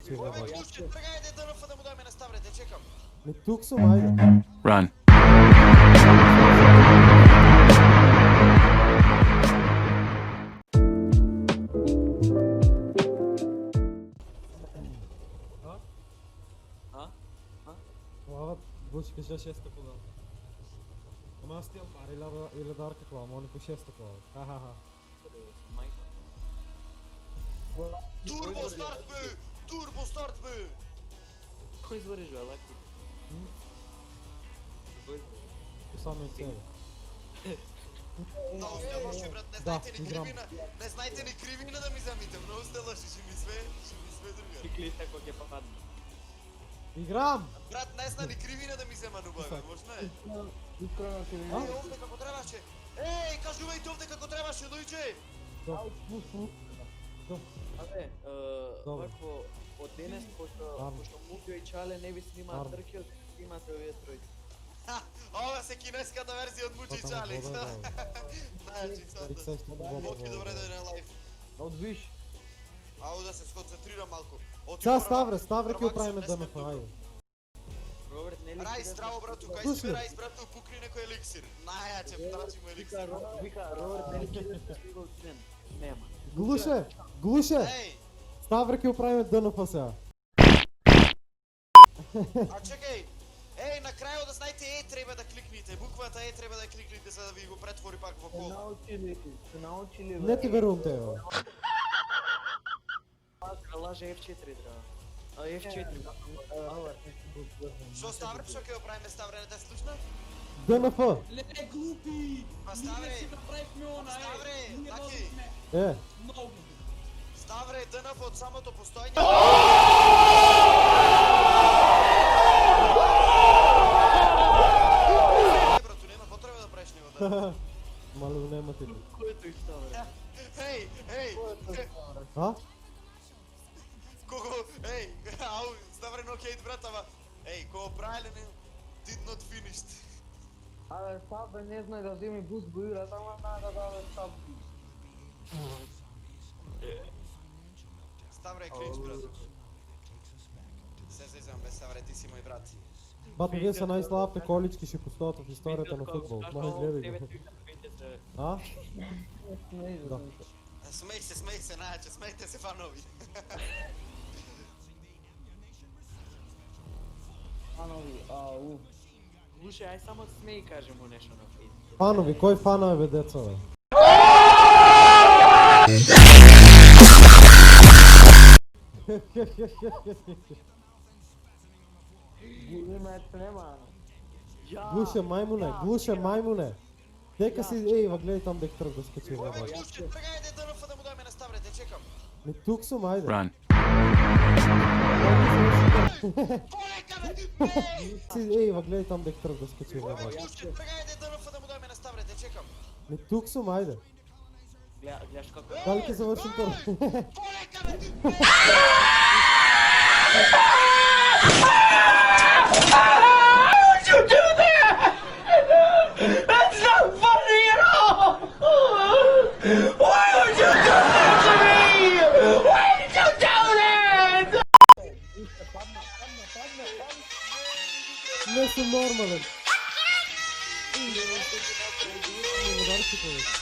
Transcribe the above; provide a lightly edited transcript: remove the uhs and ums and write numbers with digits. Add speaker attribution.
Speaker 1: скачи на база.
Speaker 2: Тръгайте ДНФ да му даме на ставре, те чекам.
Speaker 1: Тук съм, айде.
Speaker 3: Run.
Speaker 1: Това Буши кажа 6-та кола. Ама аз тия пари или дарка кола, ама не по 6-та кола. Ха-ха-ха.
Speaker 2: Турбо старт, бе! Турбо старт, бе!
Speaker 4: Кой извариш, бе, лаки?
Speaker 1: Само и цели.
Speaker 2: Много сте лоши, брат, не знаете ни кривина. Не знаете ни кривина да ми замите, много сте лоши, ще ми све друга.
Speaker 4: Пикли ако ќе падне.
Speaker 1: Играм!
Speaker 2: Брат, не зна ни кривина да ми взема нуба, бе, можно е? Ей, овде како требаше! Ей, кажувајте овде како требаше, дојде!
Speaker 4: Абе, вакво, од денес, пошто Мутио и Чале не ви снимаат трки, од снимате овие тројци.
Speaker 2: Ова се кинеската верзија од Мучи и Чале. Значи, сад Моки, добре да е на лайф.
Speaker 4: Одвиш.
Speaker 2: Ау да се сконцентрирам малку.
Speaker 1: Сега Ставре ќе оправиме ДНФ, ајде.
Speaker 4: Роберт, не ли?
Speaker 2: Рај, здраво, брату, кај си бе, Рај, брату, пукни некој еликсир. Најаче, трачи му еликсир.
Speaker 4: Вика, Роберт, не ли ќе стигал член? Нема.
Speaker 1: Глуше!
Speaker 2: Ей,
Speaker 1: Ставре ќе оправиме ДНФ сега.
Speaker 2: а чекај. Ей, на крајот да знаете Е треба да кликните. Буквата Е треба да ја кликните за да ви го претвори пак во кол.
Speaker 4: Се научили, бе.
Speaker 1: Не ти верувам тебе, бе.
Speaker 4: Лаже F4 треба. F4.
Speaker 2: Шо Ставре, шо ќе го правиме Ставре, не те слушна?
Speaker 1: ДНФ!
Speaker 5: Ле, глупи!
Speaker 2: Па Ставре,
Speaker 5: Ние си направихме она,
Speaker 2: Ставре,
Speaker 5: ние
Speaker 2: таки.
Speaker 5: возихме много.
Speaker 2: Ставре, ДНФ од самото постојање. Брату, нема потреба да правиш него ДНФ.
Speaker 1: Малу нема ти.
Speaker 4: Кој е тој Ставре?
Speaker 2: Ей,
Speaker 1: А?
Speaker 2: кого, ей, ау, Ставре no hate, брат, ама, ей, кого правиле не, did not finished.
Speaker 6: Абе, Сабе не знае да вземе буст го играт, ама да даде Сабе.
Speaker 2: Ставре е кринч, брат. Се зезам, бе, Ставре, ти си мој брат.
Speaker 1: Бато, вие са най-слабите колички ще постоят в историята на футбол. Може гледай го. А? Да.
Speaker 2: Смеј се, најаче, смејте се фанови.
Speaker 6: Фанови, ау.
Speaker 4: Слушај, ај само смеј кажи му нешто на Facebook.
Speaker 1: Фанови, кој фанове бе, деца, бе?
Speaker 6: Имајте нема.
Speaker 1: Глуше маймуне. Дека си, ва гледай там дек тръг да скачи на база.
Speaker 2: Тргајте ДНФ да му даме на Ставре, те чекам.
Speaker 1: Тук съм, айде.
Speaker 3: Run.
Speaker 1: Ва гледай там дек тръг да скачи на база.
Speaker 2: Тргајте ДНФ да му даме на Ставре, те чекам.
Speaker 1: Тук съм, айде.
Speaker 4: Гледаш како...
Speaker 1: Дали ќе завършим първо? Не съм нормален. Не, удар си повече.